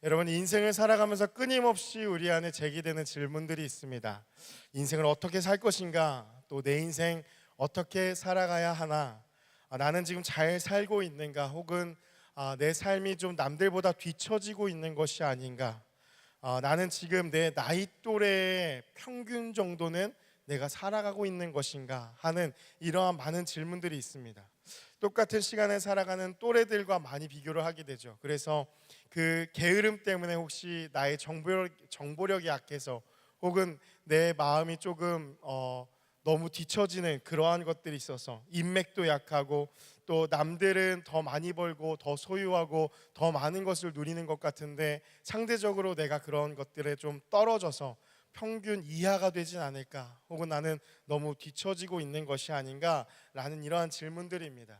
여러분, 인생을 살아가면서 끊임없이 우리 안에 제기되는 질문들이 있습니다. 인생을 어떻게 살 것인가? 또 내 인생 어떻게 살아가야 하나? 나는 지금 잘 살고 있는가? 혹은 내 삶이 좀 남들보다 뒤처지고 있는 것이 아닌가? 나는 지금 내 나이 또래의 평균 정도는 내가 살아가고 있는 것인가 하는 이러한 많은 질문들이 있습니다. 똑같은 시간에 살아가는 또래들과 많이 비교를 하게 되죠. 그래서 그 게으름 때문에 혹시 나의 정보력이 약해서 혹은 내 마음이 조금 너무 뒤처지는 그러한 것들이 있어서 인맥도 약하고 또 남들은 더 많이 벌고 더 소유하고 더 많은 것을 누리는 것 같은데 상대적으로 내가 그런 것들에 좀 떨어져서 평균 이하가 되진 않을까, 혹은 나는 너무 뒤처지고 있는 것이 아닌가라는 이러한 질문들입니다.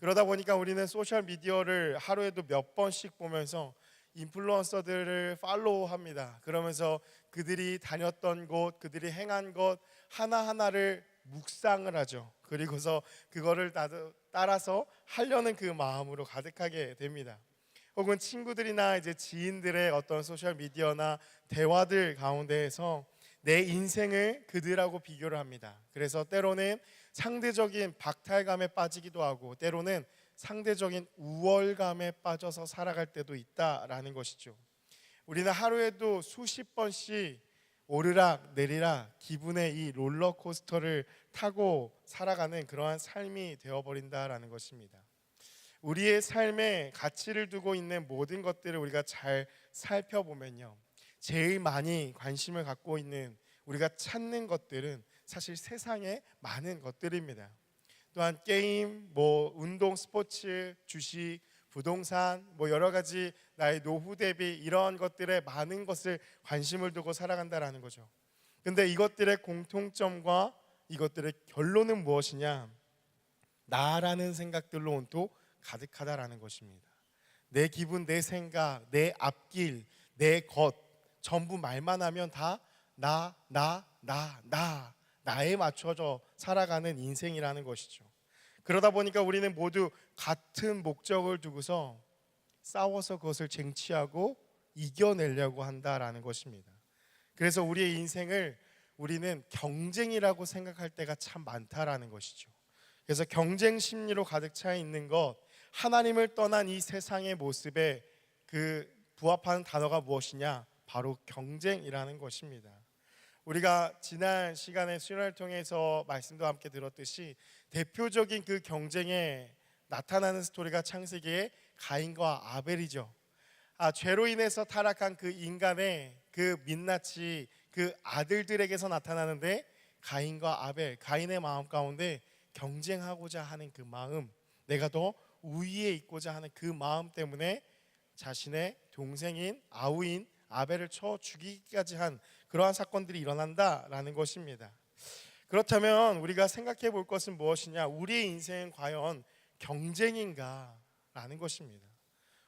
그러다 보니까 우리는 소셜 미디어를 하루에도 몇 번씩 보면서 인플루언서들을 팔로우합니다. 그러면서 그들이 다녔던 곳, 그들이 행한 것 하나하나를 묵상을 하죠. 그리고서 그거를 따라서 하려는 그 마음으로 가득하게 됩니다. 혹은 친구들이나 이제 지인들의 어떤 소셜 미디어나 대화들 가운데에서 내 인생을 그들하고 비교를 합니다. 그래서 때로는 상대적인 박탈감에 빠지기도 하고 때로는 상대적인 우월감에 빠져서 살아갈 때도 있다라는 것이죠. 우리는 하루에도 수십 번씩 오르락 내리락 기분의 이 롤러코스터를 타고 살아가는 그러한 삶이 되어버린다라는 것입니다. 우리의 삶에 가치를 두고 있는 모든 것들을 우리가 잘 살펴보면요, 제일 많이 관심을 갖고 있는, 우리가 찾는 것들은 사실 세상에 많은 것들입니다. 또한 게임, 운동, 스포츠, 주식, 부동산, 여러 가지 나의 노후 대비 이러한 것들에 많은 것을 관심을 두고 살아간다라는 거죠. 근데 이것들의 공통점과 이것들의 결론은 무엇이냐? 나라는 생각들로 온통 가득하다라는 것입니다. 내 기분, 내 생각, 내 앞길, 내 것, 전부 말만 하면 다 나에 맞춰져 살아가는 인생이라는 것이죠. 그러다 보니까 우리는 모두 같은 목적을 두고서 싸워서 그것을 쟁취하고 이겨내려고 한다라는 것입니다. 그래서 우리의 인생을 우리는 경쟁이라고 생각할 때가 참 많다라는 것이죠. 그래서 경쟁 심리로 가득 차 있는 것, 하나님을 떠난 이 세상의 모습에 그 부합하는 단어가 무엇이냐? 바로 경쟁이라는 것입니다. 우리가 지난 시간에 수련을 통해서 말씀도 함께 들었듯이 대표적인 그 경쟁에 나타나는 스토리가 창세기의 가인과 아벨이죠. 죄로 인해서 타락한 그 인간의 그 민낯이 그 아들들에게서 나타나는데, 가인과 아벨, 가인의 마음 가운데 경쟁하고자 하는 그 마음, 내가 더 우위에 있고자 하는 그 마음 때문에 자신의 동생인 아우인 아벨을 쳐 죽이기까지 한 그러한 사건들이 일어난다라는 것입니다. 그렇다면 우리가 생각해 볼 것은 무엇이냐? 우리의 인생은 과연 경쟁인가? 라는 것입니다.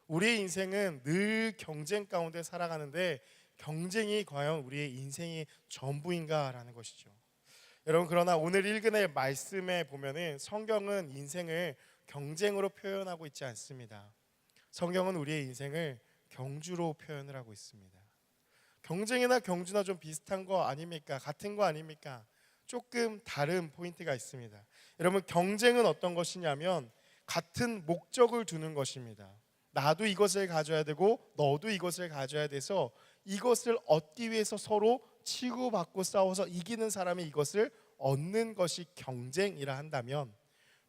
우리의 인생은 늘 경쟁 가운데 살아가는데 경쟁이 과연 우리의 인생의 전부인가? 라는 것이죠. 여러분, 그러나 오늘 읽은 말씀에 보면은 성경은 인생을 경쟁으로 표현하고 있지 않습니다. 성경은 우리의 인생을 경주로 표현을 하고 있습니다. 경쟁이나 경주나 좀 비슷한 거 아닙니까? 같은 거 아닙니까? 조금 다른 포인트가 있습니다. 여러분, 경쟁은 어떤 것이냐면 같은 목적을 두는 것입니다. 나도 이것을 가져야 되고 너도 이것을 가져야 돼서 이것을 얻기 위해서 서로 치고받고 싸워서 이기는 사람이 이것을 얻는 것이 경쟁이라 한다면,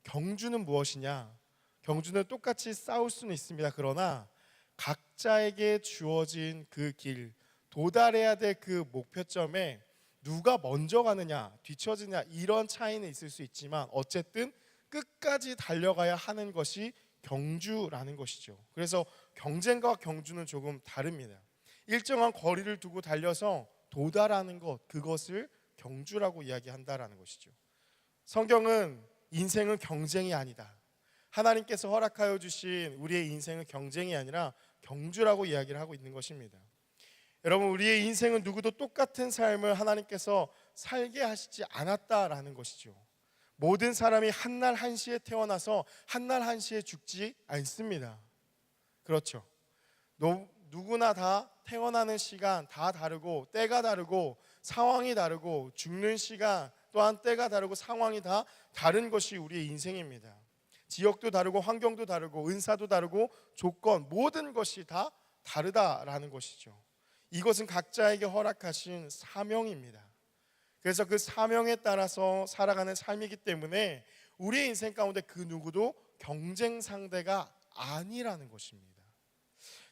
경주는 무엇이냐? 경주는 똑같이 싸울 수는 있습니다. 그러나 각자에게 주어진 그 길, 도달해야 될 그 목표점에 누가 먼저 가느냐, 뒤처지냐, 이런 차이는 있을 수 있지만 어쨌든 끝까지 달려가야 하는 것이 경주라는 것이죠. 그래서 경쟁과 경주는 조금 다릅니다. 일정한 거리를 두고 달려서 도달하는 것, 그것을 경주라고 이야기한다라는 것이죠. 성경은 인생은 경쟁이 아니다, 하나님께서 허락하여 주신 우리의 인생은 경쟁이 아니라 경주라고 이야기를 하고 있는 것입니다. 여러분, 우리의 인생은 누구도 똑같은 삶을 하나님께서 살게 하시지 않았다라는 것이죠. 모든 사람이 한날 한시에 태어나서 한날 한시에 죽지 않습니다. 그렇죠. 누구나 다 태어나는 시간 다 다르고 때가 다르고 상황이 다르고 죽는 시간 또한 때가 다르고 상황이 다 다른 것이 우리의 인생입니다. 지역도 다르고 환경도 다르고 은사도 다르고 조건 모든 것이 다 다르다라는 것이죠. 이것은 각자에게 허락하신 사명입니다. 그래서 그 사명에 따라서 살아가는 삶이기 때문에 우리의 인생 가운데 그 누구도 경쟁 상대가 아니라는 것입니다.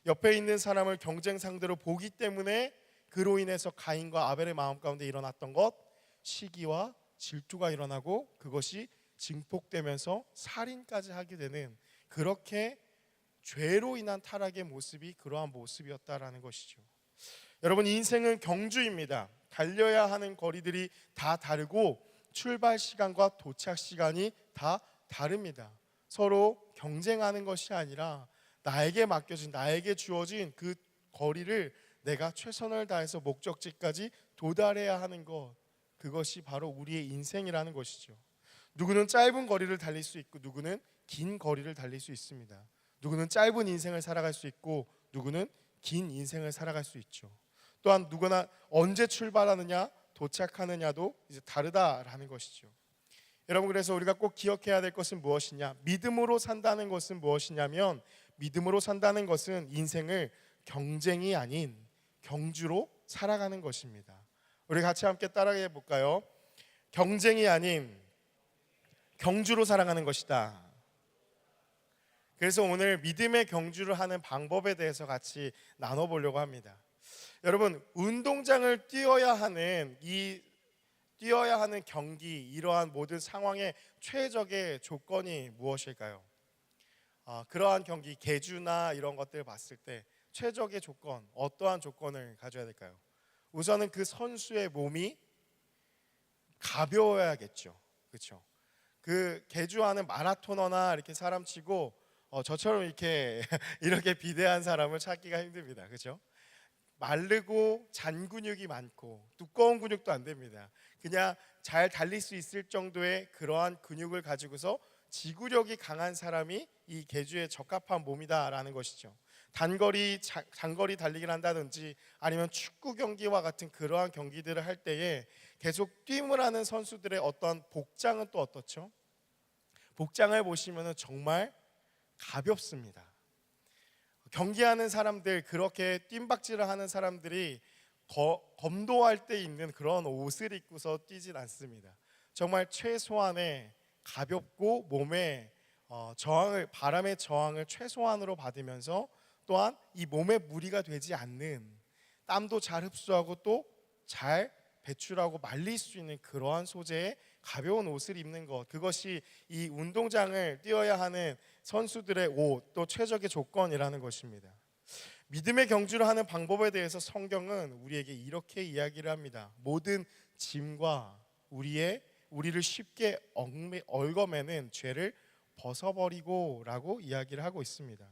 옆에 있는 사람을 경쟁 상대로 보기 때문에 그로 인해서 가인과 아벨의 마음 가운데 일어났던 것, 시기와 질투가 일어나고 그것이 증폭되면서 살인까지 하게 되는, 그렇게 죄로 인한 타락의 모습이 그러한 모습이었다라는 것이죠. 여러분, 인생은 경주입니다. 달려야 하는 거리들이 다 다르고 출발 시간과 도착 시간이 다 다릅니다. 서로 경쟁하는 것이 아니라 나에게 맡겨진, 나에게 주어진 그 거리를 내가 최선을 다해서 목적지까지 도달해야 하는 것, 그것이 바로 우리의 인생이라는 것이죠. 누구는 짧은 거리를 달릴 수 있고 누구는 긴 거리를 달릴 수 있습니다. 누구는 짧은 인생을 살아갈 수 있고 누구는 긴 인생을 살아갈 수 있죠. 또한 누구나 언제 출발하느냐 도착하느냐도 이제 다르다라는 것이죠. 여러분, 그래서 우리가 꼭 기억해야 될 것은 무엇이냐? 믿음으로 산다는 것은 무엇이냐면, 믿음으로 산다는 것은 인생을 경쟁이 아닌 경주로 살아가는 것입니다. 우리 같이 함께 따라해 볼까요? 경쟁이 아닌 경주로 살아가는 것이다. 그래서 오늘 믿음의 경주를 하는 방법에 대해서 같이 나눠보려고 합니다. 여러분, 운동장을 뛰어야 하는 경기, 이러한 모든 상황의 최적의 조건이 무엇일까요? 그러한 경기, 계주나 이런 것들을 봤을 때 최적의 조건, 어떠한 조건을 가져야 될까요? 우선은 그 선수의 몸이 가벼워야겠죠. 그렇죠? 그 계주하는 마라토너나 이렇게 사람 치고 저처럼 이렇게 이렇게 비대한 사람을 찾기가 힘듭니다. 그렇죠? 마르고 잔 근육이 많고 두꺼운 근육도 안 됩니다. 그냥 잘 달릴 수 있을 정도의 그러한 근육을 가지고서 지구력이 강한 사람이 이 계주에 적합한 몸이다라는 것이죠. 장거리 달리기를 한다든지 아니면 축구 경기와 같은 그러한 경기들을 할 때에 계속 뛰임을 하는 선수들의 어떤 복장은 또 어떻죠? 복장을 보시면 정말 가볍습니다. 경기하는 사람들, 그렇게 뜀박질을 하는 사람들이 검도할 때 입는 그런 옷을 입고서 뛰진 않습니다. 정말 최소한의 가볍고 몸에 바람의 저항을 최소한으로 받으면서 또한 이 몸에 무리가 되지 않는, 땀도 잘 흡수하고 또 잘 배출하고 말릴 수 있는 그러한 소재의 가벼운 옷을 입는 것, 그것이 이 운동장을 뛰어야 하는 선수들의 옷, 또 최적의 조건이라는 것입니다. 믿음의 경주를 하는 방법에 대해서 성경은 우리에게 이렇게 이야기를 합니다. 모든 짐과 우리를 쉽게 얽어매는 죄를 벗어버리고 라고 이야기를 하고 있습니다.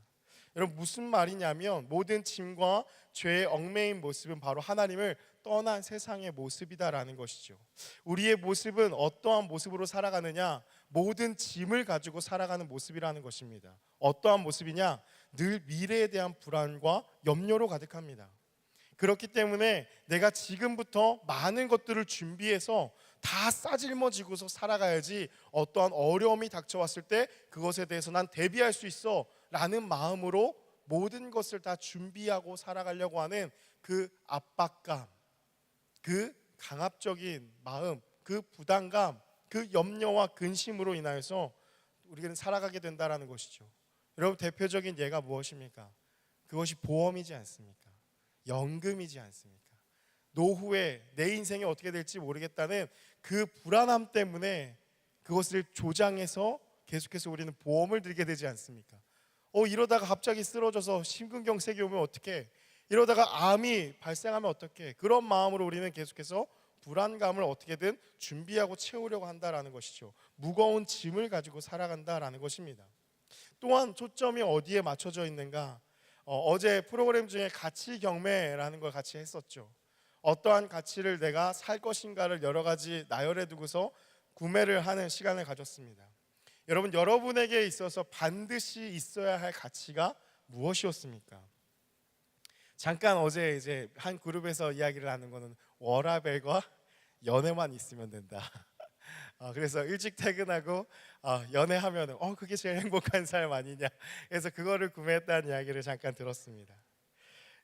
여러분, 무슨 말이냐면 모든 짐과 죄에 얽매인 모습은 바로 하나님을 떠난 세상의 모습이다라는 것이죠. 우리의 모습은 어떠한 모습으로 살아가느냐? 모든 짐을 가지고 살아가는 모습이라는 것입니다. 어떠한 모습이냐? 늘 미래에 대한 불안과 염려로 가득합니다. 그렇기 때문에 내가 지금부터 많은 것들을 준비해서 다 싸질머지고서 살아가야지 어떠한 어려움이 닥쳐왔을 때 그것에 대해서 난 대비할 수 있어 라는 마음으로 모든 것을 다 준비하고 살아가려고 하는 그 압박감, 그 강압적인 마음, 그 부담감, 그 염려와 근심으로 인하여서 우리는 살아가게 된다는 것이죠. 여러분, 대표적인 예가 무엇입니까? 그것이 보험이지 않습니까? 연금이지 않습니까? 노후에 내 인생이 어떻게 될지 모르겠다는 그 불안함 때문에 그것을 조장해서 계속해서 우리는 보험을 들게 되지 않습니까? 이러다가 갑자기 쓰러져서 심근경색이 오면 어떡해? 이러다가 암이 발생하면 어떡해? 그런 마음으로 우리는 계속해서 불안감을 어떻게든 준비하고 채우려고 한다라는 것이죠. 무거운 짐을 가지고 살아간다라는 것입니다. 또한 초점이 어디에 맞춰져 있는가? 어제 프로그램 중에 가치 경매라는 걸 같이 했었죠. 어떠한 가치를 내가 살 것인가를 여러 가지 나열해 두고서 구매를 하는 시간을 가졌습니다. 여러분, 여러분에게 있어서 반드시 있어야 할 가치가 무엇이었습니까? 잠깐 어제 이제 한 그룹에서 이야기를 하는 거는 워라밸과 연애만 있으면 된다. 그래서 일찍 퇴근하고 연애하면은 그게 제일 행복한 삶 아니냐. 그래서 그거를 구매했다는 이야기를 잠깐 들었습니다.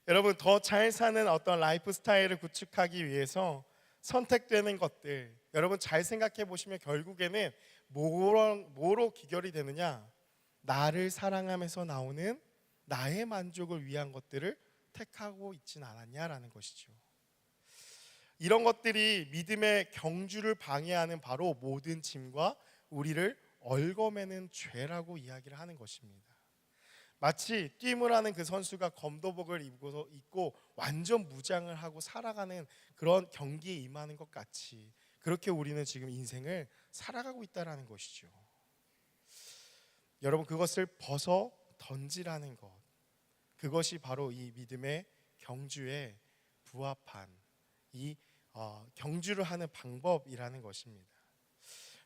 여러분, 더 잘 사는 어떤 라이프 스타일을 구축하기 위해서 선택되는 것들, 여러분 잘 생각해 보시면 결국에는 뭐로 귀결이 되느냐? 나를 사랑하면서 나오는 나의 만족을 위한 것들을 택하고 있진 않았냐라는 것이죠. 이런 것들이 믿음의 경주를 방해하는 바로 모든 짐과 우리를 얽어매는 죄라고 이야기를 하는 것입니다. 마치 뛰물 하는 그 선수가 검도복을 입고 완전 무장을 하고 살아가는 그런 경기에 임하는 것 같이, 그렇게 우리는 지금 인생을 살아가고 있다는 것이죠. 여러분, 그것을 벗어 던지라는 것, 그것이 바로 이 믿음의 경주에 부합한 이 경주를 하는 방법이라는 것입니다.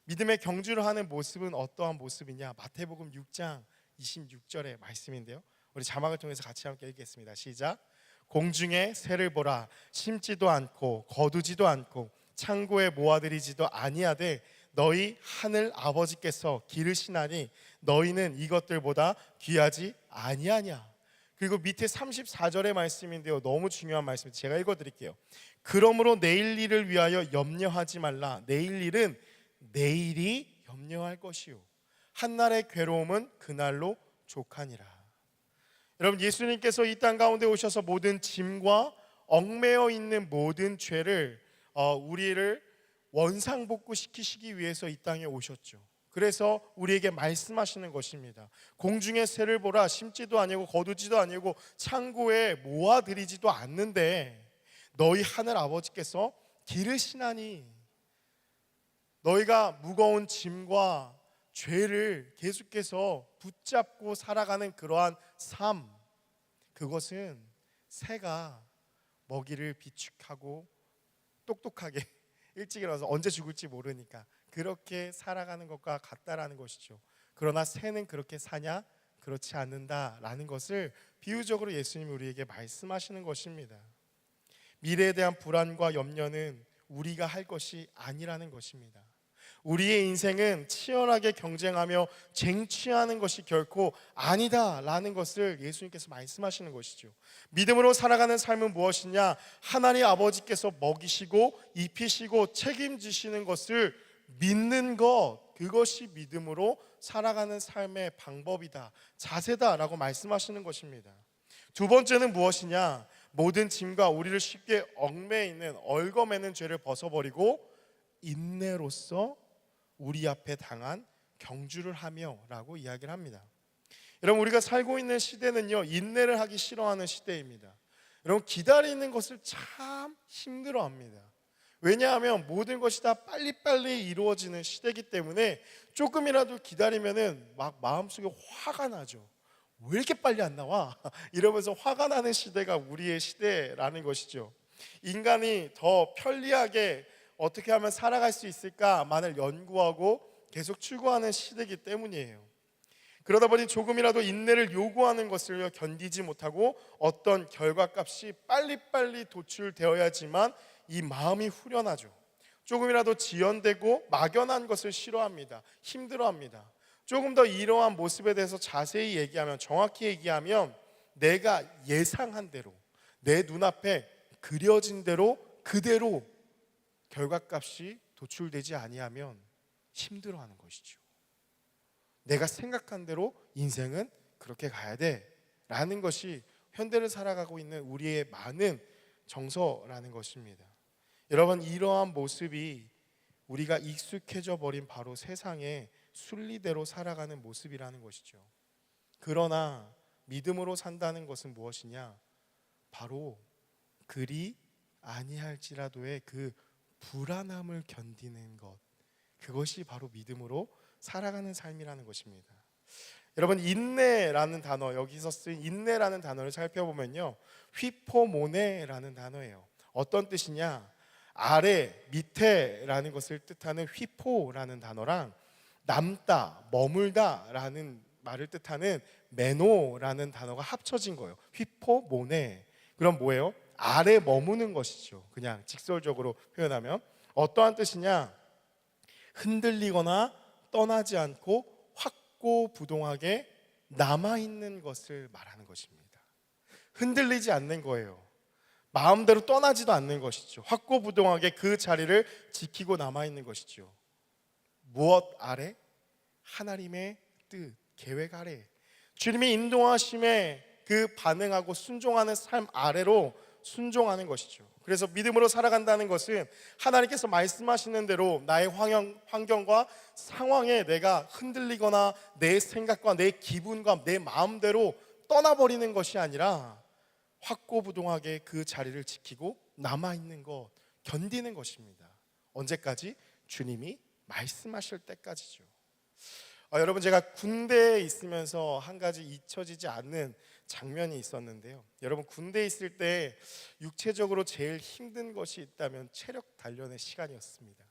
믿음의 경주를 하는 모습은 어떠한 모습이냐? 마태복음 6장 26절의 말씀인데요, 우리 자막을 통해서 같이 함께 읽겠습니다. 시작. 공중에 새를 보라. 심지도 않고 거두지도 않고 창고에 모아들이지도 아니하되 너희 하늘 아버지께서 기르시나니 너희는 이것들보다 귀하지 아니하냐. 그리고 밑에 34절의 말씀인데요, 너무 중요한 말씀, 제가 읽어드릴게요. 그러므로 내일 일을 위하여 염려하지 말라. 내일 일은 내일이 염려할 것이요 한날의 괴로움은 그날로 족하니라. 여러분, 예수님께서 이 땅 가운데 오셔서 모든 짐과 얽매여 있는 모든 죄를 우리를 원상복구시키시기 위해서 이 땅에 오셨죠. 그래서 우리에게 말씀하시는 것입니다. 공중에 새를 보라. 심지도 아니고 거두지도 아니고 창고에 모아들이지도 않는데 너희 하늘 아버지께서 기르시나니, 너희가 무거운 짐과 죄를 계속해서 붙잡고 살아가는 그러한 삶, 그것은 새가 먹이를 비축하고 똑똑하게 일찍 일어나서 언제 죽을지 모르니까 그렇게 살아가는 것과 같다라는 것이죠. 그러나 새는 그렇게 사냐? 그렇지 않는다라는 것을 비유적으로 예수님이 우리에게 말씀하시는 것입니다. 미래에 대한 불안과 염려는 우리가 할 것이 아니라는 것입니다. 우리의 인생은 치열하게 경쟁하며 쟁취하는 것이 결코 아니다라는 것을 예수님께서 말씀하시는 것이죠. 믿음으로 살아가는 삶은 무엇이냐? 하나님 아버지께서 먹이시고 입히시고 책임지시는 것을 믿는 것, 그것이 믿음으로 살아가는 삶의 방법이다, 자세다라고 말씀하시는 것입니다. 두 번째는 무엇이냐? 모든 짐과 우리를 쉽게 얽어매는 죄를 벗어버리고 인내로서 우리 앞에 당한 경주를 하며 라고 이야기를 합니다. 여러분, 우리가 살고 있는 시대는요, 인내를 하기 싫어하는 시대입니다. 여러분, 기다리는 것을 참 힘들어합니다. 왜냐하면 모든 것이 다 빨리빨리 이루어지는 시대이기 때문에 조금이라도 기다리면은 막 마음속에 화가 나죠. 왜 이렇게 빨리 안 나와? 이러면서 화가 나는 시대가 우리의 시대라는 것이죠. 인간이 더 편리하게 어떻게 하면 살아갈 수 있을까만을 연구하고 계속 추구하는 시대이기 때문이에요. 그러다 보니 조금이라도 인내를 요구하는 것을 견디지 못하고 어떤 결과값이 빨리빨리 도출되어야지만 이 마음이 후련하죠. 조금이라도 지연되고 막연한 것을 싫어합니다. 힘들어합니다. 조금 더 이러한 모습에 대해서 자세히 얘기하면, 정확히 얘기하면, 내가 예상한 대로, 내 눈앞에 그려진 대로 그대로 결과값이 도출되지 아니하면 힘들어하는 것이죠. 내가 생각한 대로 인생은 그렇게 가야 돼 라는 것이 현대를 살아가고 있는 우리의 많은 정서라는 것입니다. 여러분, 이러한 모습이 우리가 익숙해져 버린 바로 세상의 순리대로 살아가는 모습이라는 것이죠. 그러나 믿음으로 산다는 것은 무엇이냐? 바로 그리 아니할지라도의 그 불안함을 견디는 것, 그것이 바로 믿음으로 살아가는 삶이라는 것입니다. 여러분, 인내라는 단어, 여기서 쓴 인내라는 단어를 살펴보면요, 휘포모네라는 단어예요. 어떤 뜻이냐? 아래, 밑에라는 것을 뜻하는 휘포라는 단어랑 남다, 머물다라는 말을 뜻하는 메노라는 단어가 합쳐진 거예요. 휘포모네. 그럼 뭐예요? 아래 머무는 것이죠. 그냥 직설적으로 표현하면 어떠한 뜻이냐? 흔들리거나 떠나지 않고 확고부동하게 남아있는 것을 말하는 것입니다. 흔들리지 않는 거예요. 마음대로 떠나지도 않는 것이죠. 확고부동하게 그 자리를 지키고 남아있는 것이죠. 무엇 아래? 하나님의 뜻, 계획 아래, 주님이 인도하심에 그 반응하고 순종하는 삶 아래로 순종하는 것이죠. 그래서 믿음으로 살아간다는 것은 하나님께서 말씀하시는 대로 나의 환경과 상황에 내가 흔들리거나 내 생각과 내 기분과 내 마음대로 떠나버리는 것이 아니라 확고부동하게 그 자리를 지키고 남아있는 것, 견디는 것입니다. 언제까지? 주님이 말씀하실 때까지죠. 여러분, 제가 군대에 있으면서 한 가지 잊혀지지 않는 장면이 있었는데요. 여러분, 군대에 있을 때 육체적으로 제일 힘든 것이 있다면 체력 단련의 시간이었습니다.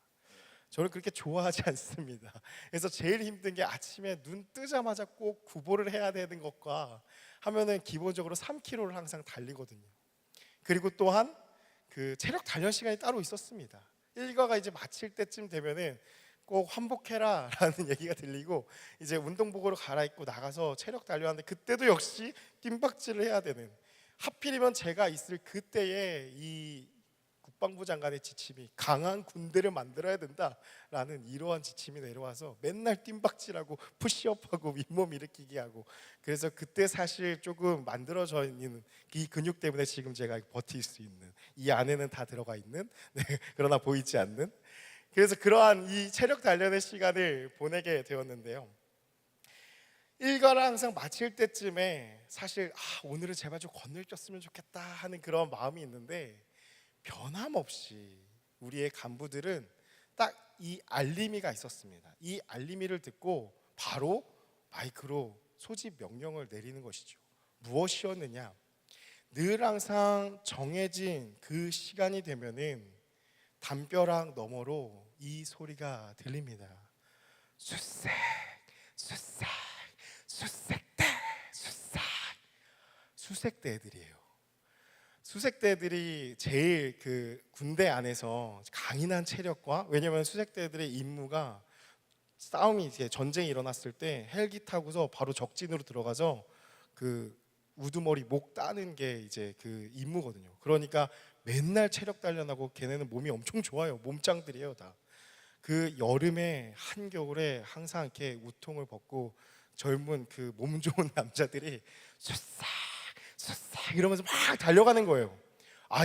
저는 그렇게 좋아하지 않습니다. 그래서 제일 힘든 게 아침에 눈 뜨자마자 꼭 구보를 해야 되는 것과 하면은 기본적으로 3km를 항상 달리거든요. 그리고 또한 그 체력 단련 시간이 따로 있었습니다. 일과가 이제 마칠 때쯤 되면은 꼭 환복해라 라는 얘기가 들리고 이제 운동복으로 갈아입고 나가서 체력 단련하는데 그때도 역시 뜀박질을 해야 되는, 하필이면 제가 있을 그때에 이 국방부 장관의 지침이 강한 군대를 만들어야 된다라는 이러한 지침이 내려와서 맨날 뜀박질하고 푸시업하고 윗몸 일으키기 하고, 그래서 그때 사실 조금 만들어져 있는 이 근육 때문에 지금 제가 버틸 수 있는, 이 안에는 다 들어가 있는 네, 그러나 보이지 않는, 그래서 그러한 이 체력 단련의 시간을 보내게 되었는데요. 일과를 항상 마칠 때쯤에 사실 오늘은 제발 좀 건너뛰었으면 좋겠다 하는 그런 마음이 있는데, 변함없이 우리의 간부들은 딱 이 알림이가 있었습니다. 이 알림이를 듣고 바로 마이크로 소집 명령을 내리는 것이죠. 무엇이었느냐? 늘 항상 정해진 그 시간이 되면은 담벼락 너머로 이 소리가 들립니다. 수색, 수색, 수색대, 수색. 수색대들이에요. 수색대들이 제일 그 군대 안에서 강인한 체력과, 왜냐하면 수색대들의 임무가 싸움이 이제 전쟁이 일어났을 때 헬기 타고서 바로 적진으로 들어가서 그 우두머리 목 따는 게 이제 그 임무거든요. 그러니까 맨날 체력 단련하고 걔네는 몸이 엄청 좋아요. 몸짱들이에요 다. 그 여름에 한겨울에 항상 이렇게 우통을 벗고 젊은 그 몸 좋은 남자들이 xuất 이러면서 막 달려가는 거예요.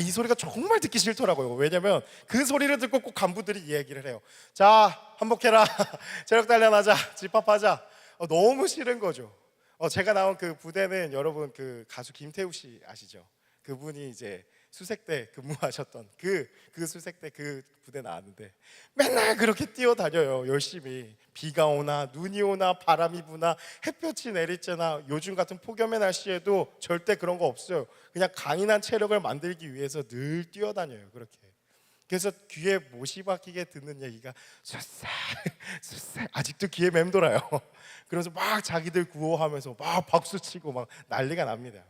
이 소리가 정말 듣기 싫더라고요. 왜냐면 그 소리를 듣고 꼭 간부들이 이 얘기를 해요. 자, 한복해라. 체력 단련하자. 집합하자. 너무 싫은 거죠. 제가 나온 그 부대는 여러분 그 가수 김태우 씨 아시죠? 그분이 이제 수색대 근무하셨던 그 수색대 그 부대 나왔는데 맨날 그렇게 뛰어다녀요. 열심히. 비가 오나 눈이 오나 바람이 부나 햇볕이 내리쬐나 요즘 같은 폭염의 날씨에도 절대 그런 거 없어요. 그냥 강인한 체력을 만들기 위해서 늘 뛰어다녀요. 그렇게. 그래서 귀에 못이 박히게 듣는 얘기가 수색, 수색, 아직도 귀에 맴돌아요. 그래서 막 자기들 구호하면서 막 박수치고 막 난리가 납니다.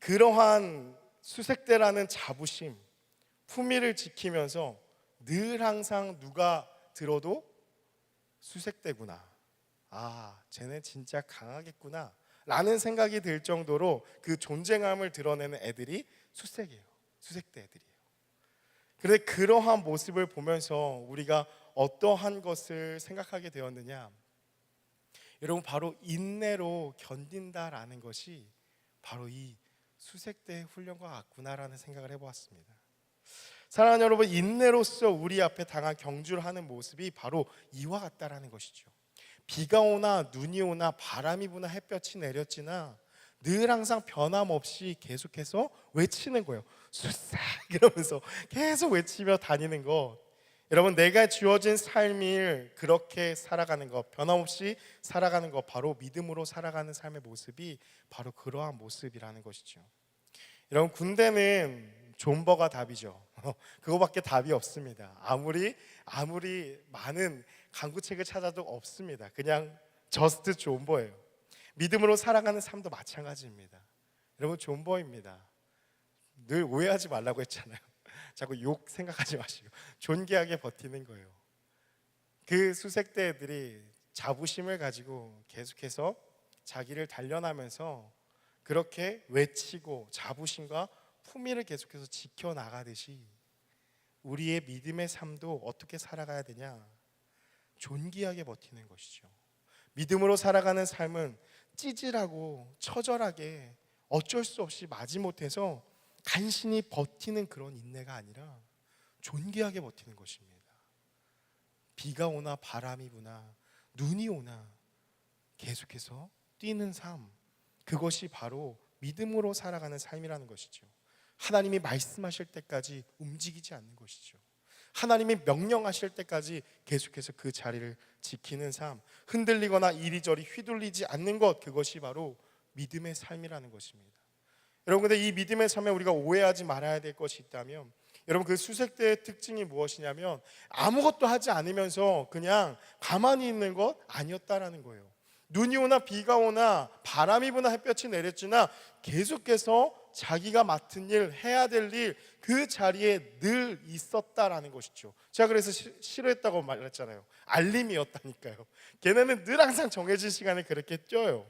그러한 수색대라는 자부심, 품위를 지키면서 늘 항상 누가 들어도 수색대구나, 쟤네 진짜 강하겠구나 라는 생각이 들 정도로 그 존재감을 드러내는 애들이 수색이에요. 수색대 애들이에요. 그런데 그러한 모습을 보면서 우리가 어떠한 것을 생각하게 되었느냐, 여러분, 바로 인내로 견딘다라는 것이 바로 이 수색대 훈련과 같구나라는 생각을 해보았습니다. 사랑하는 여러분, 인내로서 우리 앞에 당한 경주를 하는 모습이 바로 이와 같다라는 것이죠. 비가 오나 눈이 오나 바람이 부나 햇볕이 내렸지나 늘 항상 변함없이 계속해서 외치는 거예요. 수색 이러면서 계속 외치며 다니는 것. 여러분, 내가 주어진 삶을 그렇게 살아가는 것, 변함없이 살아가는 것, 바로 믿음으로 살아가는 삶의 모습이 바로 그러한 모습이라는 것이죠. 여러분, 군대는 존버가 답이죠. 그거밖에 답이 없습니다. 아무리 많은 강구책을 찾아도 없습니다. 그냥 저스트 존버예요. 믿음으로 살아가는 삶도 마찬가지입니다. 여러분, 존버입니다. 늘 오해하지 말라고 했잖아요. 자꾸 욕 생각하지 마시고 존귀하게 버티는 거예요. 그 수색대 애들이 자부심을 가지고 계속해서 자기를 단련하면서 그렇게 외치고 자부심과 품위를 계속해서 지켜나가듯이 우리의 믿음의 삶도 어떻게 살아가야 되냐? 존귀하게 버티는 것이죠. 믿음으로 살아가는 삶은 찌질하고 처절하게 어쩔 수 없이 마지못해서 간신히 버티는 그런 인내가 아니라 존귀하게 버티는 것입니다. 비가 오나 바람이 부나 눈이 오나 계속해서 뛰는 삶, 그것이 바로 믿음으로 살아가는 삶이라는 것이죠. 하나님이 말씀하실 때까지 움직이지 않는 것이죠. 하나님이 명령하실 때까지 계속해서 그 자리를 지키는 삶, 흔들리거나 이리저리 휘둘리지 않는 것, 그것이 바로 믿음의 삶이라는 것입니다. 여러분, 근데 이 믿음의 삶에 우리가 오해하지 말아야 될 것이 있다면, 여러분, 그 수색대의 특징이 무엇이냐면 아무것도 하지 않으면서 그냥 가만히 있는 것 아니었다라는 거예요. 눈이 오나 비가 오나 바람이 부나 햇볕이 내렸지나 계속해서 자기가 맡은 일, 해야 될 일, 그 자리에 늘 있었다라는 것이죠. 제가 그래서 싫어했다고 말했잖아요. 알림이었다니까요. 걔네는 늘 항상 정해진 시간에 그렇게 뛰어요.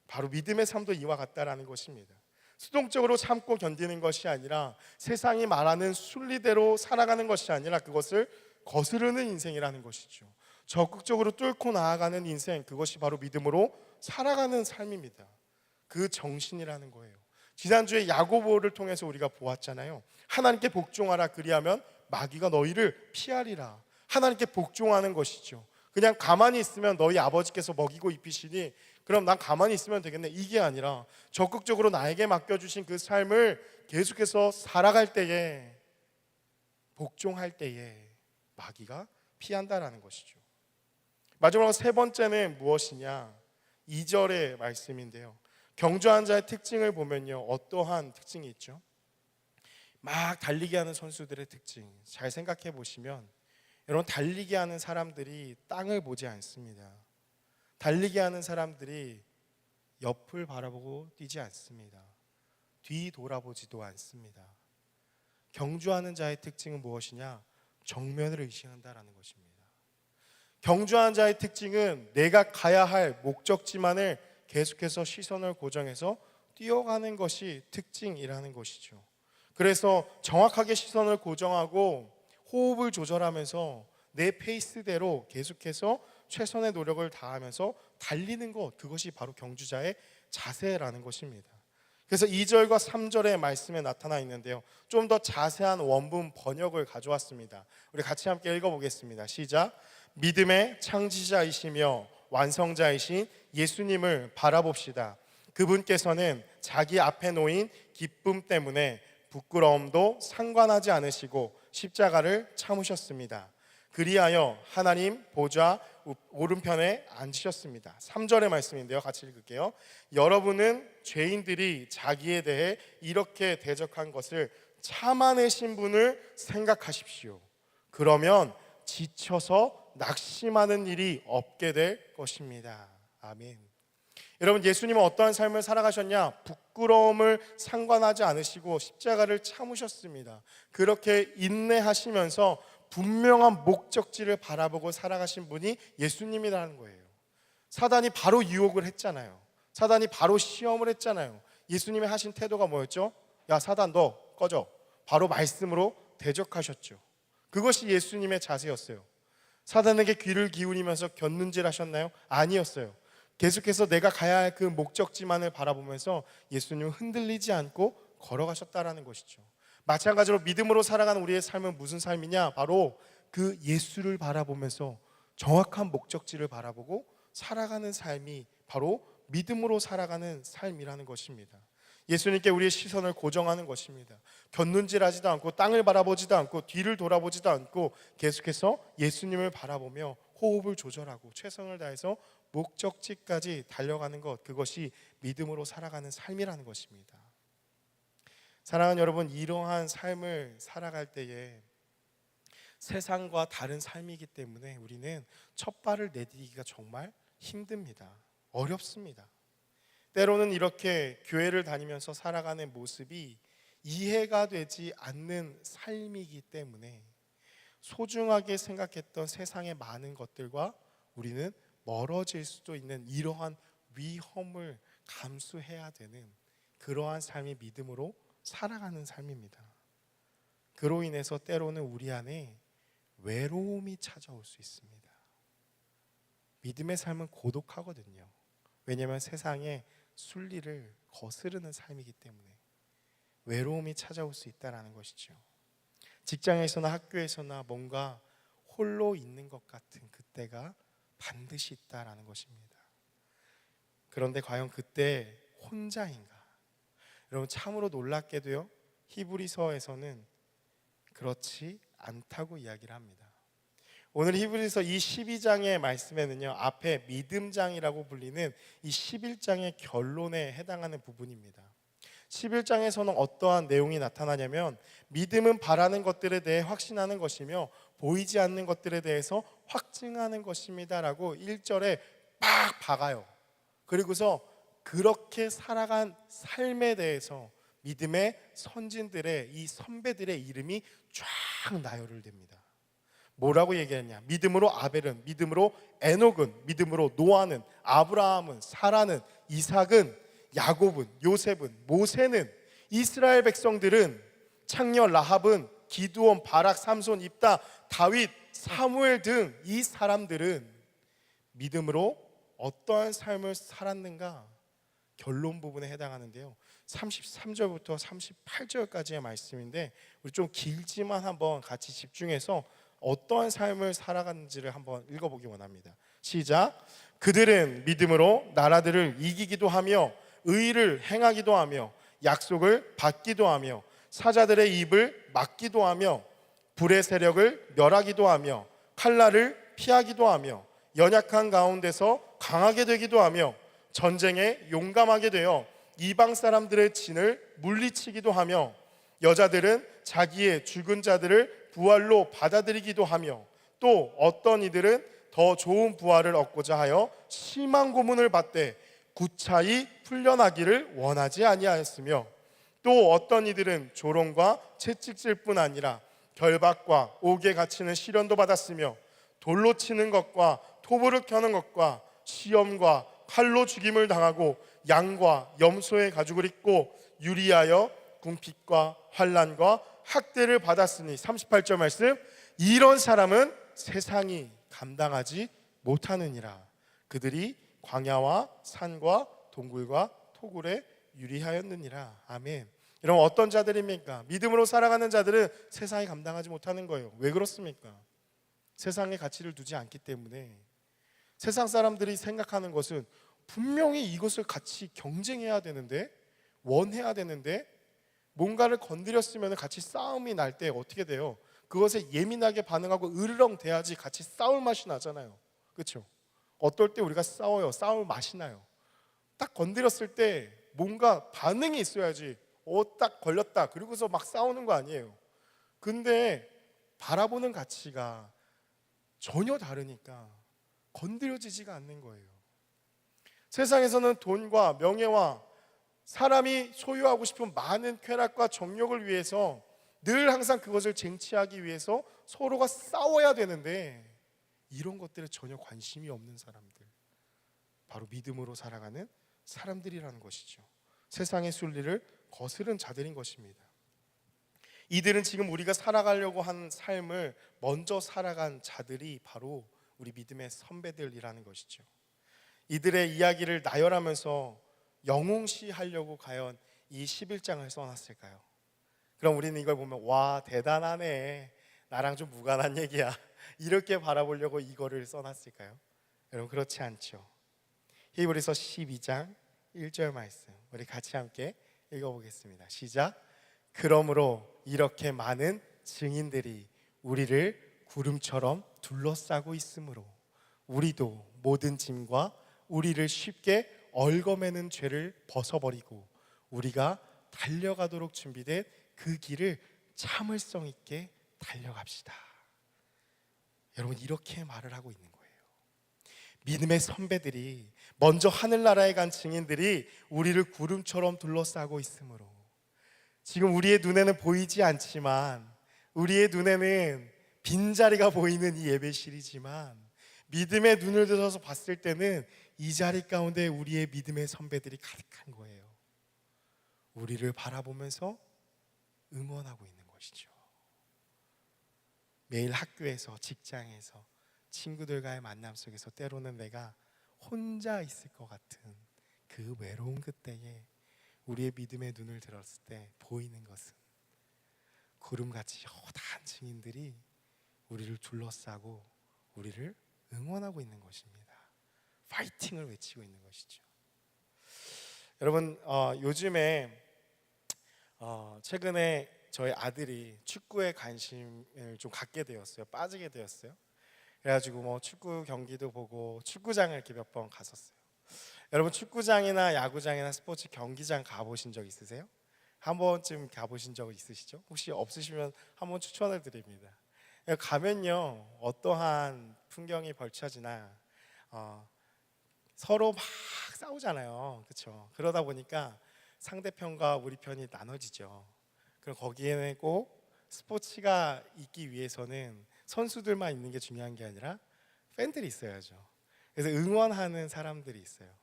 바로 믿음의 삶도 이와 같다라는 것입니다. 수동적으로 참고 견디는 것이 아니라 세상이 말하는 순리대로 살아가는 것이 아니라 그것을 거스르는 인생이라는 것이죠. 적극적으로 뚫고 나아가는 인생, 그것이 바로 믿음으로 살아가는 삶입니다. 그 정신이라는 거예요. 지난주에 야고보를 통해서 우리가 보았잖아요. 하나님께 복종하라, 그리하면 마귀가 너희를 피하리라. 하나님께 복종하는 것이죠. 그냥 가만히 있으면 너희 아버지께서 먹이고 입히시니 그럼 난 가만히 있으면 되겠네, 이게 아니라 적극적으로 나에게 맡겨주신 그 삶을 계속해서 살아갈 때에, 복종할 때에 마귀가 피한다라는 것이죠. 마지막으로 세 번째는 무엇이냐? 2절의 말씀인데요. 경주한 자의 특징을 보면요, 어떠한 특징이 있죠? 막 달리기 하는 선수들의 특징 잘 생각해 보시면, 여러분, 달리기 하는 사람들이 땅을 보지 않습니다. 달리기 하는 사람들이 옆을 바라보고 뛰지 않습니다. 뒤 돌아보지도 않습니다. 경주하는 자의 특징은 무엇이냐? 정면을 의식한다라는 것입니다. 경주하는 자의 특징은 내가 가야 할 목적지만을 계속해서 시선을 고정해서 뛰어가는 것이 특징이라는 것이죠. 그래서 정확하게 시선을 고정하고 호흡을 조절하면서 내 페이스대로 계속해서 최선의 노력을 다하면서 달리는 것, 그것이 바로 경주자의 자세라는 것입니다. 그래서 2절과 3절의 말씀에 나타나 있는데요, 좀 더 자세한 원문 번역을 가져왔습니다. 우리 같이 함께 읽어보겠습니다. 시작. 믿음의 창시자이시며 완성자이신 예수님을 바라봅시다. 그분께서는 자기 앞에 놓인 기쁨 때문에 부끄러움도 상관하지 않으시고 십자가를 참으셨습니다. 그리하여 하나님 보좌 오른편에 앉으셨습니다. 3절의 말씀인데요, 같이 읽을게요. 여러분은 죄인들이 자기에 대해 이렇게 대적한 것을 참아내신 분을 생각하십시오. 그러면 지쳐서 낙심하는 일이 없게 될 것입니다. 아멘. 여러분, 예수님은 어떠한 삶을 살아가셨냐? 부끄러움을 상관하지 않으시고 십자가를 참으셨습니다. 그렇게 인내하시면서 분명한 목적지를 바라보고 살아가신 분이 예수님이라는 거예요. 사단이 바로 유혹을 했잖아요. 사단이 바로 시험을 했잖아요. 예수님이 하신 태도가 뭐였죠? 야, 사단 너 꺼져. 바로 말씀으로 대적하셨죠. 그것이 예수님의 자세였어요. 사단에게 귀를 기울이면서 곁눈질 하셨나요? 아니었어요. 계속해서 내가 가야 할 그 목적지만을 바라보면서 예수님은 흔들리지 않고 걸어가셨다라는 것이죠. 마찬가지로 믿음으로 살아가는 우리의 삶은 무슨 삶이냐? 바로 그 예수를 바라보면서 정확한 목적지를 바라보고 살아가는 삶이 바로 믿음으로 살아가는 삶이라는 것입니다. 예수님께 우리의 시선을 고정하는 것입니다. 곁눈질하지도 않고 땅을 바라보지도 않고 뒤를 돌아보지도 않고 계속해서 예수님을 바라보며 호흡을 조절하고 최선을 다해서 목적지까지 달려가는 것, 그것이 믿음으로 살아가는 삶이라는 것입니다. 사랑하는 여러분, 이러한 삶을 살아갈 때에 세상과 다른 삶이기 때문에 우리는 첫 발을 내디디기가 정말 힘듭니다. 어렵습니다. 때로는 이렇게 교회를 다니면서 살아가는 모습이 이해가 되지 않는 삶이기 때문에 소중하게 생각했던 세상의 많은 것들과 우리는 멀어질 수도 있는 이러한 위험을 감수해야 되는 그러한 삶이 믿음으로 살아가는 삶입니다. 그로 인해서 때로는 우리 안에 외로움이 찾아올 수 있습니다. 믿음의 삶은 고독하거든요. 왜냐하면 세상의 순리를 거스르는 삶이기 때문에 외로움이 찾아올 수 있다는 것이죠. 직장에서나 학교에서나 뭔가 홀로 있는 것 같은 그때가 반드시 있다라는 것입니다. 그런데 과연 그때 혼자인가? 여러분, 참으로 놀랍게도요, 히브리서에서는 그렇지 않다고 이야기를 합니다. 오늘 히브리서 이 12장의 말씀에는요, 앞에 믿음장이라고 불리는 이 11장의 결론에 해당하는 부분입니다. 11장에서는 어떠한 내용이 나타나냐면, 믿음은 바라는 것들에 대해 확신하는 것이며 보이지 않는 것들에 대해서 확증하는 것입니다 라고 1절에 빡 박아요. 그리고서 그렇게 살아간 삶에 대해서 믿음의 선진들의, 이 선배들의 이름이 쫙 나열을 됩니다. 뭐라고 얘기했냐? 믿음으로 아벨은, 믿음으로 에녹은, 믿음으로 노아는, 아브라함은, 사라는, 이삭은, 야곱은, 요셉은, 모세는, 이스라엘 백성들은, 창녀 라합은, 기드온, 바락, 삼손, 입다, 다윗, 사무엘 등 이 사람들은 믿음으로 어떠한 삶을 살았는가? 결론 부분에 해당하는데요, 33절부터 38절까지의 말씀인데 우리 좀 길지만 한번 같이 집중해서 어떠한 삶을 살아갔는지를 한번 읽어보기 원합니다. 시작. 그들은 믿음으로 나라들을 이기기도 하며 의를 행하기도 하며 약속을 받기도 하며 사자들의 입을 막기도 하며 불의 세력을 멸하기도 하며 칼날을 피하기도 하며 연약한 가운데서 강하게 되기도 하며 전쟁에 용감하게 되어 이방 사람들의 진을 물리치기도 하며 여자들은 자기의 죽은 자들을 부활로 받아들이기도 하며 또 어떤 이들은 더 좋은 부활을 얻고자 하여 심한 고문을 받되 구차히 풀려나기를 원하지 아니하였으며 또 어떤 이들은 조롱과 채찍질 뿐 아니라 결박과 옥에 갇히는 시련도 받았으며 돌로 치는 것과 토부를 켜는 것과 시험과 칼로 죽임을 당하고 양과 염소의 가죽을 입고 유리하여 궁핍과 환난과 학대를 받았으니 38절 말씀, 이런 사람은 세상이 감당하지 못하느니라. 그들이 광야와 산과 동굴과 토굴에 유리하였느니라. 아멘. 여러분, 어떤 자들입니까? 믿음으로 살아가는 자들은 세상이 감당하지 못하는 거예요. 왜 그렇습니까? 세상에 가치를 두지 않기 때문에. 세상 사람들이 생각하는 것은 분명히 이것을 같이 경쟁해야 되는데, 원해야 되는데, 뭔가를 건드렸으면 같이 싸움이 날 때 어떻게 돼요? 그것에 예민하게 반응하고 으르렁 대야지 같이 싸울 맛이 나잖아요. 그렇죠? 어떨 때 우리가 싸워요. 싸울 맛이 나요. 딱 건드렸을 때 뭔가 반응이 있어야지. 딱 걸렸다. 그리고서 막 싸우는 거 아니에요. 근데 바라보는 가치가 전혀 다르니까 건드려지지가 않는 거예요. 세상에서는 돈과 명예와 사람이 소유하고 싶은 많은 쾌락과 정욕을 위해서 늘 항상 그것을 쟁취하기 위해서 서로가 싸워야 되는데, 이런 것들에 전혀 관심이 없는 사람들, 바로 믿음으로 살아가는 사람들이라는 것이죠. 세상의 순리를 거스른 자들인 것입니다. 이들은 지금 우리가 살아가려고 한 삶을 먼저 살아간 자들이 바로 우리 믿음의 선배들이라는 것이죠. 이들의 이야기를 나열하면서 영웅시하려고 과연 이 11장을 써놨을까요? 그럼 우리는 이걸 보면 와, 대단하네, 나랑 좀 무관한 얘기야, 이렇게 바라보려고 이거를 써놨을까요? 여러분, 그렇지 않죠. 히브리서 12장 1절 말씀 우리 같이 함께 읽어보겠습니다. 시작. 그러므로 이렇게 많은 증인들이 우리를 구름처럼 둘러싸고 있으므로 우리도 모든 짐과 우리를 쉽게 얽어매는 죄를 벗어버리고 우리가 달려가도록 준비된 그 길을 참을성 있게 달려갑시다. 여러분, 이렇게 말을 하고 있는 거예요. 믿음의 선배들이, 먼저 하늘나라에 간 증인들이 우리를 구름처럼 둘러싸고 있으므로 지금 우리의 눈에는 보이지 않지만, 우리의 눈에는 빈자리가 보이는 이 예배실이지만, 믿음의 눈을 들어서 봤을 때는 이 자리 가운데 우리의 믿음의 선배들이 가득한 거예요. 우리를 바라보면서 응원하고 있는 것이죠. 매일 학교에서, 직장에서, 친구들과의 만남 속에서 때로는 내가 혼자 있을 것 같은 그 외로운 그때에 우리의 믿음의 눈을 들었을 때 보이는 것은 구름같이 허다한 증인들이 우리를 둘러싸고 우리를 응원하고 있는 것입니다. 파이팅을 외치고 있는 것이죠. 여러분, 요즘에 최근에 저희 아들이 축구에 관심을 좀 갖게 되었어요. 빠지게 되었어요. 그래가지고 뭐 축구 경기도 보고 축구장을 이렇게 몇 번 갔었어요. 여러분, 축구장이나 야구장이나 스포츠 경기장 가보신 적 있으세요? 한 번쯤 가보신 적 있으시죠? 혹시 없으시면 한번 추천을 드립니다. 가면요, 어떠한 풍경이 펼쳐지나 서로 막 싸우잖아요, 그렇죠? 그러다 보니까 상대편과 우리 편이 나눠지죠. 그럼 거기에는 꼭 스포츠가 있기 위해서는 선수들만 있는 게 중요한 게 아니라 팬들이 있어야죠. 그래서 응원하는 사람들이 있어요.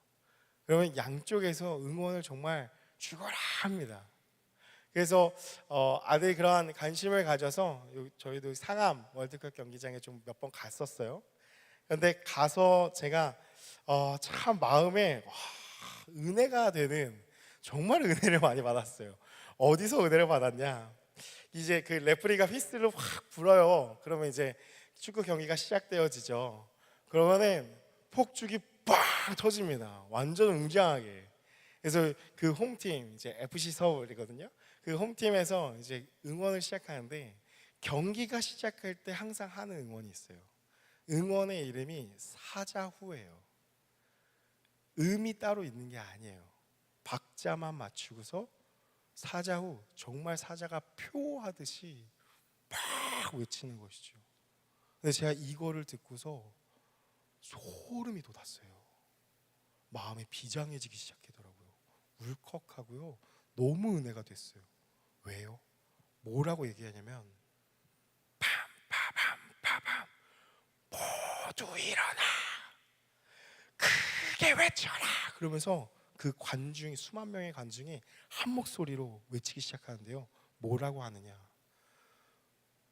그러면 양쪽에서 응원을 정말 죽어라 합니다. 그래서 아들이 그러한 관심을 가져서 저희도 상암 월드컵 경기장에 좀 몇 번 갔었어요. 그런데 가서 제가 참 마음에 은혜가 되는, 정말 은혜를 많이 받았어요. 어디서 은혜를 받았냐? 이제 그 레프리가 휘슬을 확 불어요. 그러면 이제 축구 경기가 시작되어지죠. 그러면은 폭죽이 빵 터집니다. 완전 웅장하게. 그래서 그 홈팀 이제 FC 서울이거든요. 그 홈팀에서 이제 응원을 시작하는데, 경기가 시작할 때 항상 하는 응원이 있어요. 응원의 이름이 사자후예요. 음이 따로 있는 게 아니에요. 박자만 맞추고서 사자후, 정말 사자가 표하듯이 막 외치는 것이죠. 근데 제가 이거를 듣고서 소름이 돋았어요. 마음이 비장해지기 시작하더라고요. 울컥하고요. 너무 은혜가 됐어요. 왜요? 뭐라고 얘기하냐면, 팜파밤파밤 모두 일어나 크게 외쳐라 그러면서 그 관중이, 수만 명의 관중이 한 목소리로 외치기 시작하는데요. 뭐라고 하느냐?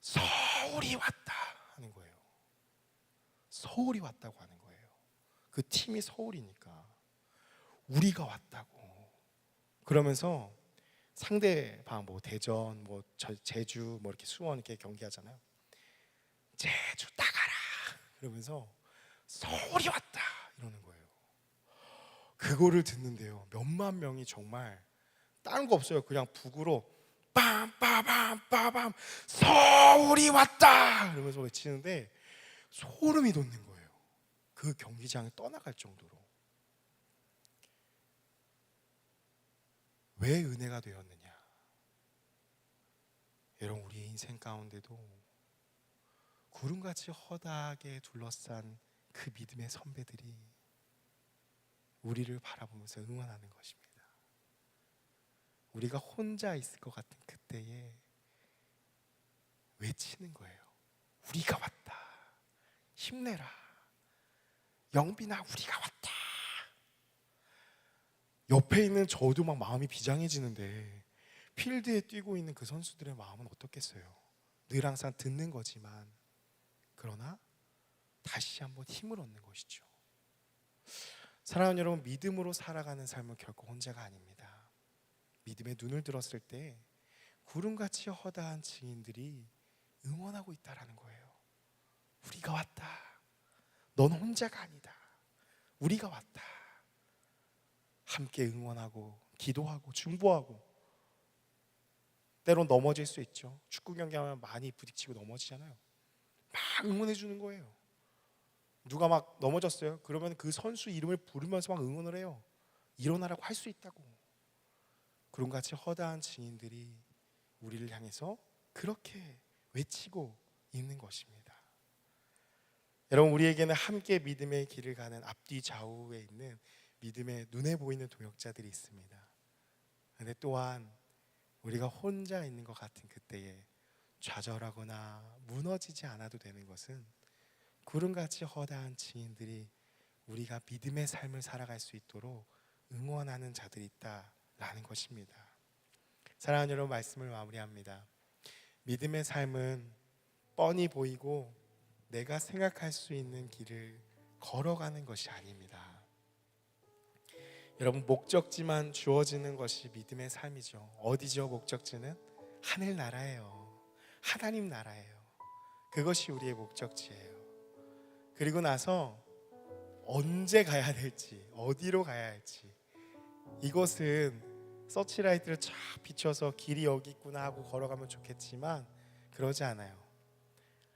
서울이 왔다 하는 거예요. 서울이 왔다고 하는 거예요. 그 팀이 서울이니까 우리가 왔다고. 그러면서 상대방 뭐 대전, 뭐 제주, 뭐 이렇게 수원 이렇게 경기하잖아요. 제주 나가라 그러면서 서울이 왔다 이러는 거예요. 그거를 듣는데요, 몇만 명이 정말 다른 거 없어요. 그냥 북으로 빰빠밤빠밤 서울이 왔다 이러면서 외치는데 소름이 돋는 거예요. 그 경기장을 떠나갈 정도로. 왜 은혜가 되었느냐? 여러분, 우리의 인생 가운데도 구름같이 허다하게 둘러싼 그 믿음의 선배들이 우리를 바라보면서 응원하는 것입니다. 우리가 혼자 있을 것 같은 그때에 외치는 거예요. 우리가 왔다. 힘내라. 영빈아, 우리가 왔다. 옆에 있는 저도 막 마음이 비장해지는데 필드에 뛰고 있는 그 선수들의 마음은 어떻겠어요? 늘 항상 듣는 거지만, 그러나 다시 한번 힘을 얻는 것이죠. 사랑하는 여러분, 믿음으로 살아가는 삶은 결코 혼자가 아닙니다. 믿음의 눈을 들었을 때 구름같이 허다한 증인들이 응원하고 있다라는 거예요. 우리가 왔다. 넌 혼자가 아니다. 우리가 왔다. 함께 응원하고 기도하고 중보하고, 때론 넘어질 수 있죠. 축구 경기하면 많이 부딪히고 넘어지잖아요. 막 응원해 주는 거예요. 누가 막 넘어졌어요. 그러면 그 선수 이름을 부르면서 막 응원을 해요. 일어나라고 할 수 있다고. 구름같이 허다한 증인들이 우리를 향해서 그렇게 외치고 있는 것입니다. 여러분, 우리에게는 함께 믿음의 길을 가는 앞뒤 좌우에 있는 믿음의 눈에 보이는 동역자들이 있습니다. 그런데 또한 우리가 혼자 있는 것 같은 그때에 좌절하거나 무너지지 않아도 되는 것은 구름같이 허다한 증인들이 우리가 믿음의 삶을 살아갈 수 있도록 응원하는 자들이 있다라는 것입니다. 사랑하는 여러분, 말씀을 마무리합니다. 믿음의 삶은 뻔히 보이고 내가 생각할 수 있는 길을 걸어가는 것이 아닙니다. 여러분, 목적지만 주어지는 것이 믿음의 삶이죠. 어디죠? 목적지는 하늘나라예요. 하나님 나라예요. 그것이 우리의 목적지예요. 그리고 나서 언제 가야 될지, 어디로 가야 할지, 이것은 서치라이트를 쫙 비춰서 길이 여기 있구나 하고 걸어가면 좋겠지만 그러지 않아요.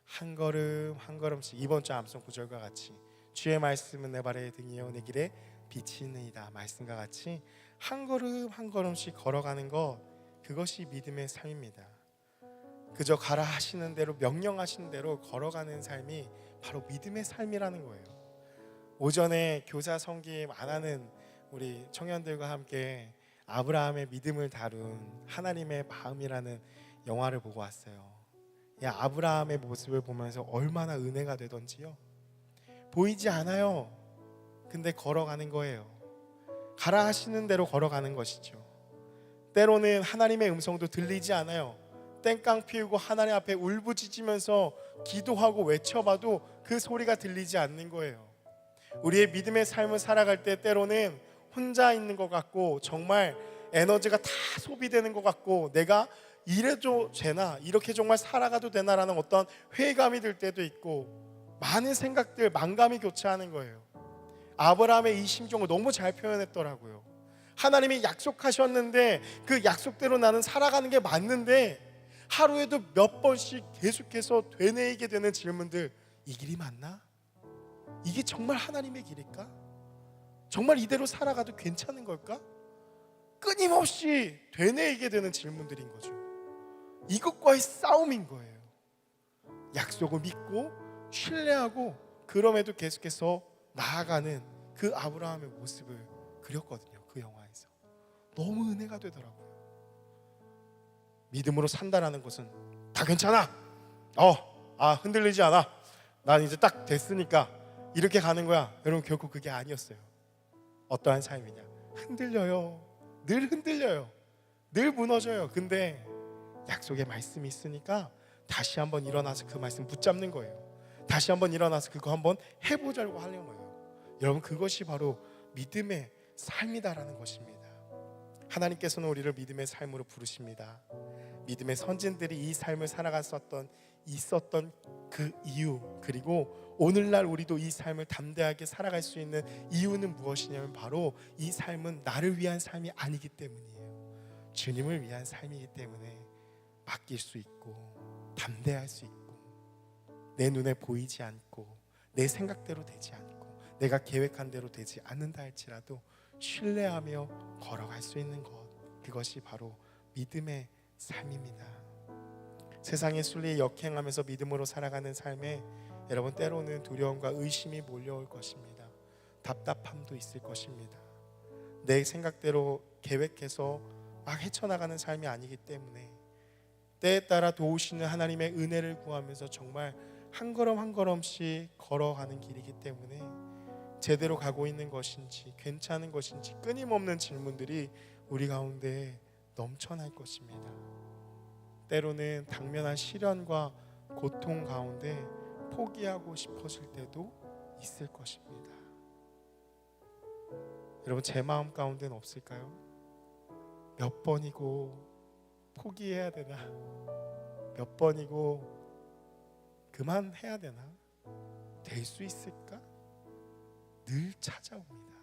한 걸음 한 걸음씩, 이번 주 암송 구절과 같이 주의 말씀은 내 발의 등이요 내 길에 빛이니이다 말씀과 같이 한 걸음 한 걸음씩 걸어가는 것, 그것이 믿음의 삶입니다. 그저 가라 하시는 대로, 명령하시는 대로 걸어가는 삶이 바로 믿음의 삶이라는 거예요. 오전에 교사 성김 안 하는 우리 청년들과 함께 아브라함의 믿음을 다룬 하나님의 마음이라는 영화를 보고 왔어요. 아브라함의 모습을 보면서 얼마나 은혜가 되던지요. 보이지 않아요. 근데 걸어가는 거예요. 가라 하시는 대로 걸어가는 것이죠. 때로는 하나님의 음성도 들리지 않아요. 땡깡 피우고 하나님 앞에 울부짖으면서 기도하고 외쳐봐도 그 소리가 들리지 않는 거예요. 우리의 믿음의 삶을 살아갈 때 때로는 혼자 있는 것 같고 정말 에너지가 다 소비되는 것 같고 내가 이래도 되나, 이렇게 정말 살아가도 되나라는 어떤 회의감이 들 때도 있고 많은 생각들, 만감이 교차하는 거예요. 아브라함의 이 심정을 너무 잘 표현했더라고요. 하나님이 약속하셨는데 그 약속대로 나는 살아가는 게 맞는데 하루에도 몇 번씩 계속해서 되뇌이게 되는 질문들, 이 길이 맞나? 이게 정말 하나님의 길일까? 정말 이대로 살아가도 괜찮은 걸까? 끊임없이 되뇌이게 되는 질문들인 거죠. 이것과의 싸움인 거예요. 약속을 믿고 신뢰하고 그럼에도 계속해서 나아가는 그 아브라함의 모습을 그렸거든요. 그 영화에서 너무 은혜가 되더라고요. 믿음으로 산다라는 것은 다 괜찮아, 흔들리지 않아, 난 이제 딱 됐으니까 이렇게 가는 거야. 여러분, 결코 그게 아니었어요. 어떠한 삶이냐? 흔들려요. 늘 흔들려요. 늘 무너져요. 근데 약속의 말씀이 있으니까 다시 한번 일어나서 그 말씀 붙잡는 거예요. 다시 한번 일어나서 그거 한번 해보자고 하려는 거예요. 여러분, 그것이 바로 믿음의 삶이다라는 것입니다. 하나님께서는 우리를 믿음의 삶으로 부르십니다. 믿음의 선진들이 이 삶을 살아갔었던, 있었던 그 이유, 그리고 오늘날 우리도 이 삶을 담대하게 살아갈 수 있는 이유는 무엇이냐면 바로 이 삶은 나를 위한 삶이 아니기 때문이에요. 주님을 위한 삶이기 때문에 맡길 수 있고 담대할 수 있고 내 눈에 보이지 않고 내 생각대로 되지 않고 내가 계획한 대로 되지 않는다 할지라도 신뢰하며 걸어갈 수 있는 것, 그것이 바로 믿음의 삶입니다. 세상의 순리에 역행하면서 믿음으로 살아가는 삶에 여러분, 때로는 두려움과 의심이 몰려올 것입니다. 답답함도 있을 것입니다. 내 생각대로 계획해서 막 헤쳐나가는 삶이 아니기 때문에 때에 따라 도우시는 하나님의 은혜를 구하면서 정말 한 걸음 한 걸음씩 걸어가는 길이기 때문에 제대로 가고 있는 것인지 괜찮은 것인지 끊임없는 질문들이 우리 가운데 넘쳐날 것입니다. 때로는 당면한 시련과 고통 가운데 포기하고 싶어질 때도 있을 것입니다. 여러분, 제 마음 가운데는 없을까요? 몇 번이고 포기해야 되나? 몇 번이고 그만해야 되나? 될 수 있을까? 늘 찾아옵니다.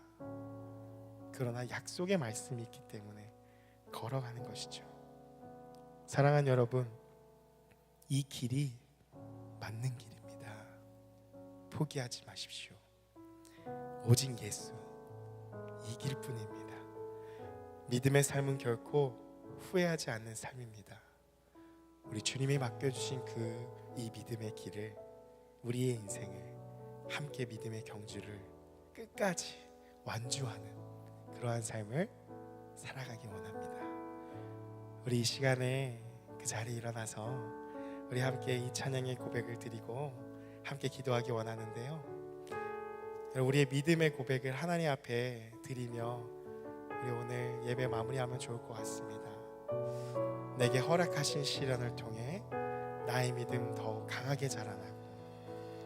그러나 약속의 말씀이 있기 때문에 걸어가는 것이죠. 사랑하는 여러분, 이 길이 맞는 길입니다. 포기하지 마십시오. 오직 예수, 이 길뿐입니다. 믿음의 삶은 결코 후회하지 않는 삶입니다. 우리 주님이 맡겨주신 이 믿음의 길을, 우리의 인생을 함께 믿음의 경주를 끝까지 완주하는 그러한 삶을 살아가기 원합니다. 우리 이 시간에 그 자리에 일어나서 우리 함께 이 찬양의 고백을 드리고 함께 기도하기 원하는데요. 우리의 믿음의 고백을 하나님 앞에 드리며 우리 오늘 예배 마무리하면 좋을 것 같습니다. 내게 허락하신 시련을 통해 나의 믿음 더욱 강하게 자라나요.